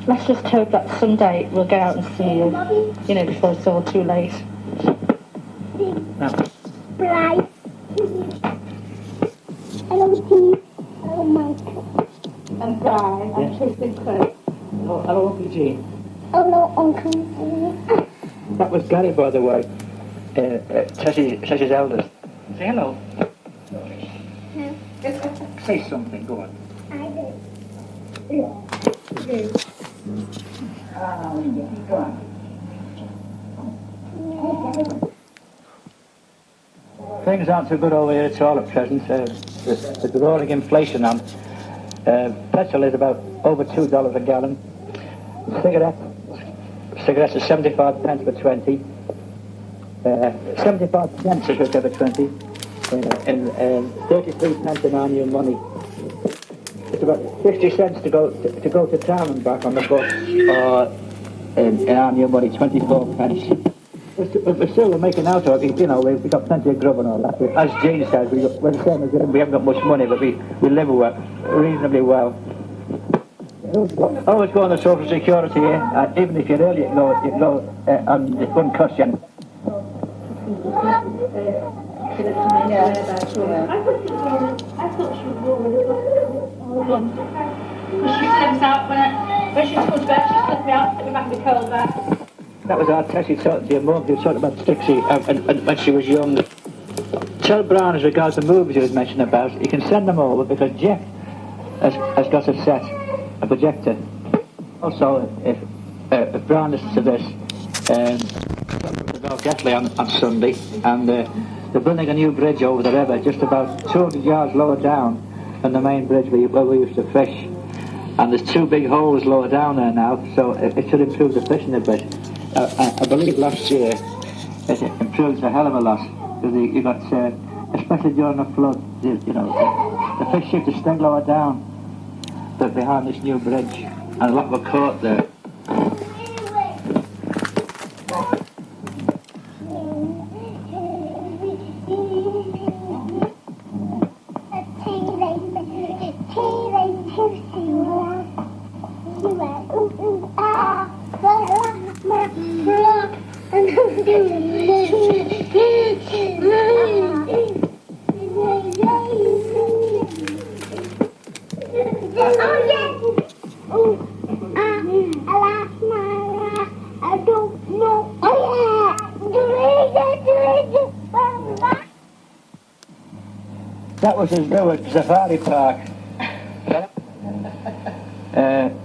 Let's just hope that someday we'll get out and see you, you know, before it's all too late. No. Bright. Hello, Michael. And Brian, and Tristan Chris. Oh, hello, Uncle Gene. Hello, Uncle. That was Gary, by the way. Tessie's eldest. Say hello. Say something, go on. I do. Go on. Things aren't too good over here at all at present. There's growing inflation on. Petrol is about over $2 a gallon. Cigarettes are 75 pence for 20. 75 cents for 20. And 33 pence in our new money. It's about 50 cents to go to town and back on the bus, or in our new money, 24 pence. But still, we're making out of it. You know, we've got plenty of grub and all that. As Jane says, we're the same as them. We haven't got much money, but we live reasonably well. Always go on the Social Security here, even if you're early, you go on the fund cushion. She slips out when she goes back, she slips me out, slips me back in the cold back. That was our Tessie talking to your mum. She was talking about Stixie and when she was young. Tell Brown as regards the movies he was mentioning about, you can send them over because Jeff has got a set, a projector. Also, if Brown listens to this, we'll go definitely on Sunday, and they're building a new bridge over the river, just about 200 yards lower down than the main bridge where we used to fish. And there's 2 big holes lower down there now, so it should improve the fishing a bit. I believe last year it improved a hell of a lot, because you got, especially during the flood, the fish used to stay lower down behind this new bridge, and a lot were caught there. That was his new at Safari Park.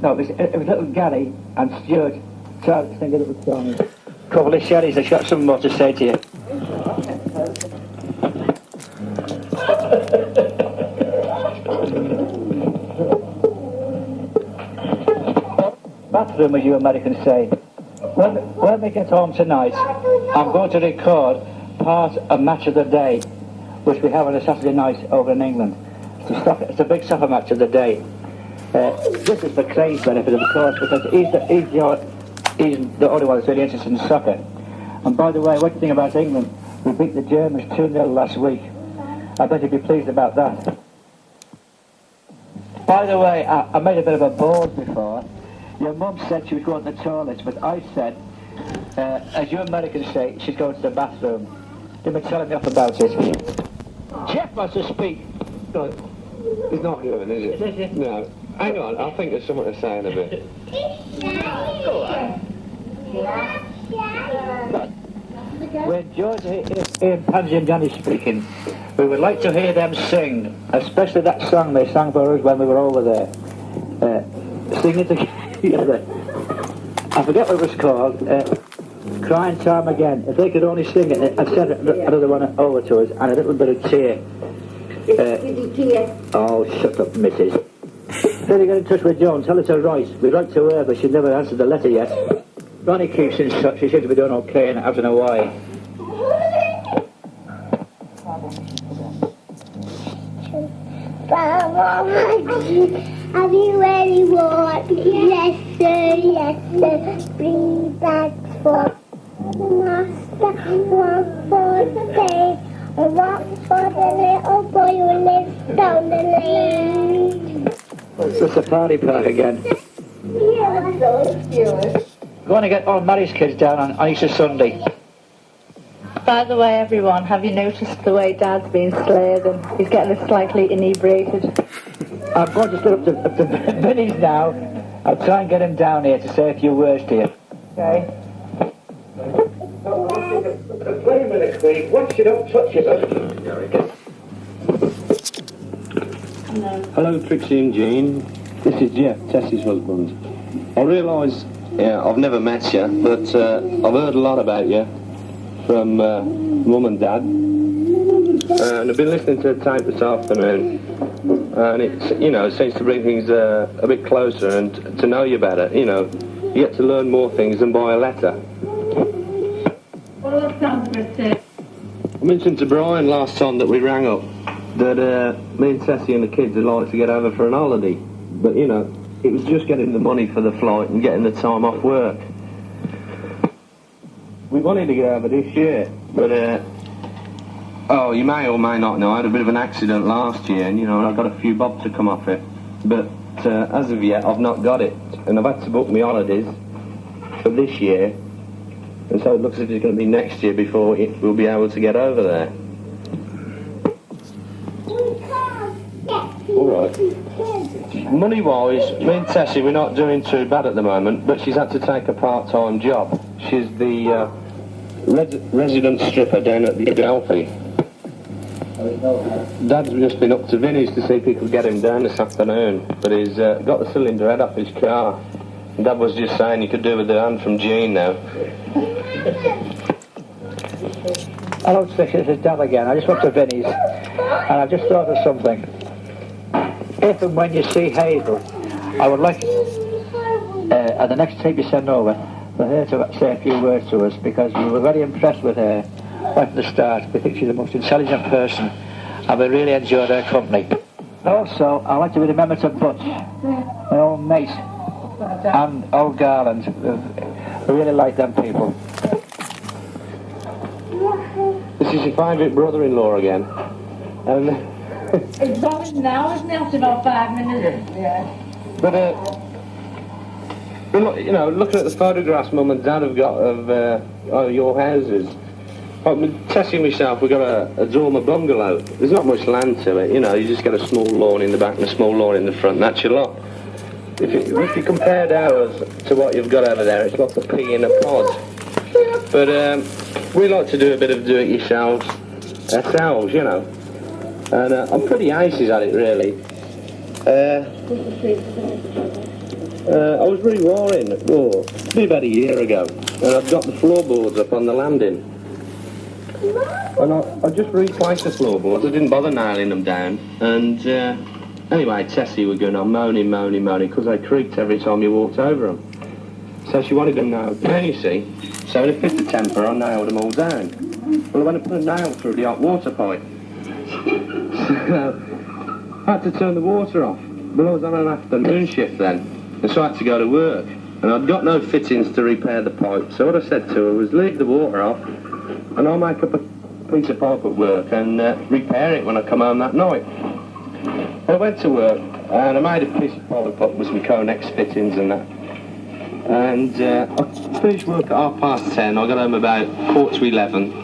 No, it was little Gary and Stuart. Charles sing a little song. A couple of sherries, I've got something more to say to you. Bathroom, as you Americans say. When we get home tonight, I'm going to record part of Match of the Day, which we have on a Saturday night over in England. It's a big soccer match of the day. This is for Craig's benefit, of course, because he's the only one that's really interested in soccer. And by the way, what do you think about England? We beat the Germans 2-0 last week. I bet you'd be pleased about that. By the way, I made a bit of a board before. Your mum said she was going to the toilet, but I said, as you Americans say, she's going to the bathroom. You've been telling me off about it. Jeff wants to speak. No, it's not doing, is it? No. Hang on, I think there's something to say in a bit. We enjoyed hearing Pansy and Johnny speaking. We would like to hear them sing, especially that song they sang for us when we were over there. Singing together. I forget what it was called. Crying Time Again. If they could only sing it, I'd send another one over to us and a little bit of cheer. Oh, shut up, Mrs. Then you get in touch with Joan, tell her to write. We wrote to her, but she's never answered the letter yet. Ronnie keeps in touch, she seems to be doing okay, and I don't know why. Have you any more? Yes, sir, bring back for the master, one for the day, and one for the little boy who lives down the lane. It's the safari park again. Go on and get all Mary's kids down on Easter Sunday. By the way, everyone, have you noticed the way Dad's been slaving? He's getting slightly inebriated. I'm going to step up to Vinny's now. I'll try and get him down here to say a few words to you. Okay? Wait a minute, Craig. Watch it up, touch it up. Hello, Trixie and Jean. This is Jeff, Tessie's husband. I realise, I've never met you, but I've heard a lot about you from Mum and Dad. And I've been listening to the tape this afternoon. And it, it seems to bring things a bit closer and to know you better. You get to learn more things than by a letter. I mentioned to Brian last time that we rang up that me and Tessie and the kids would like to get over for an holiday. But, it was just getting the money for the flight and getting the time off work. We wanted to get over this year, but, you may or may not know, I had a bit of an accident last year and, I got a few bob to come off it. But as of yet, I've not got it. And I've had to book my holidays for this year. And so it looks as if it's going to be next year before we'll be able to get over there. All right. Money-wise, me and Tessie, we're not doing too bad at the moment, but she's had to take a part-time job. She's the resident stripper down at the Adelphi. Dad's just been up to Vinny's to see if he could get him down this afternoon, but he's got the cylinder head off his car. And Dad was just saying you could do with the hand from Jean now. Hello, Trixie, this is Dad again. I just went to Vinny's, and I've just thought of something. If and when you see Hazel, I would like, at the next tape you send over, for her to say a few words to us, because we were very impressed with her right from the start. We think she's the most intelligent person, and we really enjoyed her company. Also, I'd like to be remembered to Butch, my old mate, and old Garland. I really like them people. This is your favourite brother-in-law again. It's going now, isn't it? After about 5 minutes. Yeah. But, looking at the photographs Mum and Dad have got of your houses, Tessie and myself, we've got a dormer bungalow. There's not much land to it, you just get a small lawn in the back and a small lawn in the front, and that's your lot. If you compared ours to what you've got over there, it's like a pea in a pod. But we like to do a bit of do-it-yourselves ourselves, And I'm pretty aces at it, really. I was rewiring, probably about a year ago, and I've got the floorboards up on the landing. And I just replaced the floorboards. I didn't bother nailing them down. And anyway, Tessie was going on moaning, because they creaked every time you walked over them. So she wanted them nailed down, you see. So in a fit of temper, I nailed them all down. Well, I went and put a nail through the hot water pipe. So I had to turn the water off. But I was on an afternoon shift then, and so I had to go to work. And I'd got no fittings to repair the pipe, so what I said to her was leave the water off, and I'll make up a piece of pipe at work and repair it when I come home that night. I went to work, and I made a piece of pipe up with some Conex fittings and that. And I finished work at 10:30. I got home about 11:15.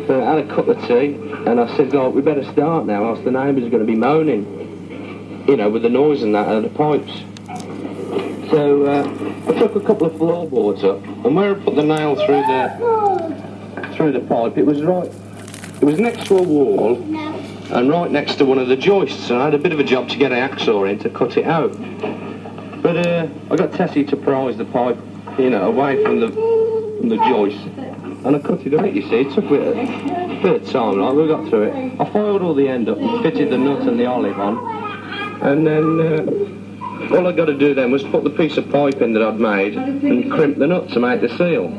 I had a cup of tea, and I said, we better start now, else the neighbours are going to be moaning, with the noise and that of the pipes. So I took a couple of floorboards up, and where I put the nail through the pipe, it was next to a wall, and right next to one of the joists, and I had a bit of a job to get an hacksaw in to cut it out. But I got Tessie to prise the pipe, away from the joist. And I cut it out, you see. It took a bit of time, right? We got through it. I foiled all the end up and fitted the nut and the olive on. And then all I got to do then was put the piece of pipe in that I'd made and crimp the nut to make the seal.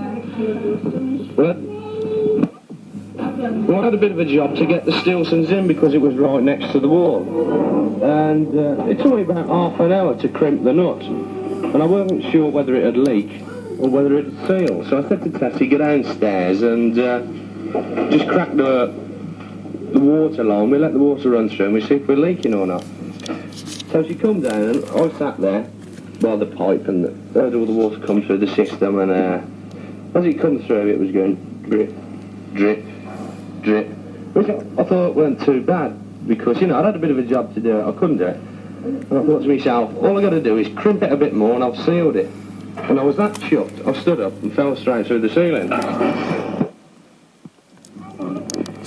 Well, I had a bit of a job to get the Stilsons in because it was right next to the wall. And it took me about half an hour to crimp the nut. And I wasn't sure whether it'd leak or whether it'd seal. So I said to Tessie, go downstairs and just crack the water line. We let the water run through and we see if we're leaking or not. So she come down and I sat there by the pipe and heard all the water come through the system, and as it come through it was going drip, drip, drip, which I thought weren't too bad because, you know, I'd had a bit of a job to do it, I couldn't do it. And I thought to myself, all I got to do is crimp it a bit more and I've sealed it. And I was that chuffed, I stood up and fell straight through the ceiling.